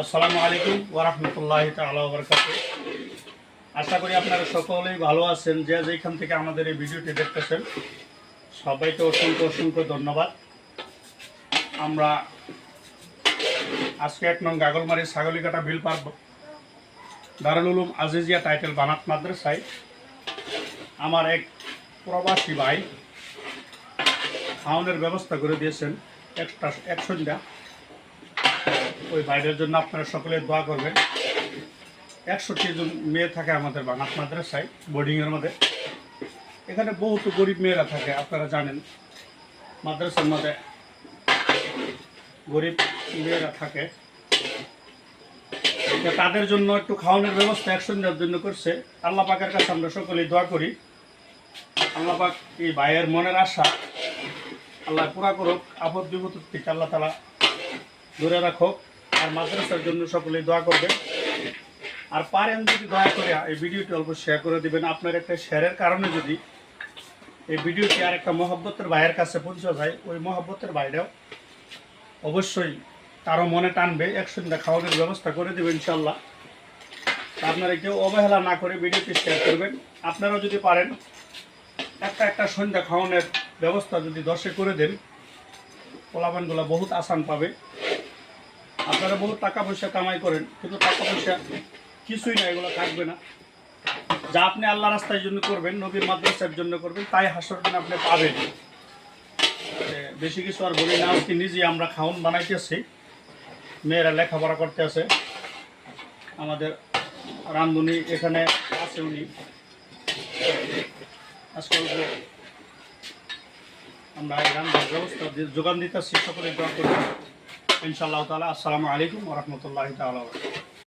আসসালামু আলাইকুম ওয়া রাহমাতুল্লাহি তাআলা ওয়া বারাকাতুহু। আশা করি আপনারা সকলেই ভালো আছেন। যে যেখান থেকে আমাদের এই ভিডিওটি দেখতেছেন সবাইকে অসংখ্য অসংখ্য ধন্যবাদ। আমরা আজকে 1 নং গাগলমারি ছাগলিকাটা বিলপার দারুল উলুম আজিজিয়া টাইটেল বানাত মাদ্রাসায় আমার এক প্রবাসী ভাই খাওয়ানোর ব্যবস্থা করে দিয়েছেন একটা 1 সন্ধ্যা। ওই ভাইদের জন্য আপনারা সকলে দোয়া করবেন। 61 জন মেয়ে থাকে আমাদের বানাত মাদ্রাসায় বোর্ডিংয়ের মধ্যে। এখানে বহুত গরিব মেয়েরা থাকে, আপনারা জানেন মাদ্রাসার মধ্যে গরিব মেয়েরা থাকে। তাদের জন্য একটু খাওয়ানোর ব্যবস্থা 1 সন্ধ্যার জন্য করছে। আল্লাহ পাকের কাছে আমরা সকলেই দোয়া করি, আল্লাহ পাক এই ভাইয়ের মনের আশা আল্লাহ পুরা করুক, আপদ বিপদ থেকে আল্লাহ তাআলা দূরে রাখুক। আর মাদ্রাসার জন্য সকলেই দোয়া করবেন। আর পারেন যদি দয়া করে এই ভিডিওটি অল্প শেয়ার করে দিবেন। আপনার একটা শেয়ারের কারণে যদি এই ভিডিওটি আর একটা মহব্বতের ভাইয়ের কাছে পৌঁছে যায়, ওই মহব্বতের ভাইরাও অবশ্যই তারও মনে টানবে। 1 সন্ধ্যা খাওয়ানোর ব্যবস্থা করে দেবেন ইনশাল্লাহ। আপনারা কেউ অবহেলা না করে ভিডিওটি শেয়ার করবেন। আপনারাও যদি পারেন একটা সন্ধ্যা খাওয়ানোর ব্যবস্থা যদি 10-এ করে দেন, পোলাপানগুলো বহুত আসান পাবে। আপনারা বহুত টাকা পয়সা কামাই করেন, কিন্তু টাকা পয়সা কিছুই না, এগুলো থাকবে না। যা আপনি আল্লাহ রাস্তার জন্য করবেন, নবীর মাদ্রাসার জন্য করবেন, তাই হাসর দিন আপনি পাবেন। বেশি কিছু আর বলি না। আজকে নিজে আমরা খাওয়ান বানাইতেছি, মেয়েরা লেখাপড়া করতে আছে। আমাদের রান্ধুনি এখানে আছে, উনি আজকাল আমরা এই রান্নার ব্যবস্থা যোগান দিতেছি। সকলে দোয়া করবেন ইনশাআল্লাহ তাআলা। আসসালামু আলাইকুম ওয়া রাহমাতুল্লাহি তাআলা।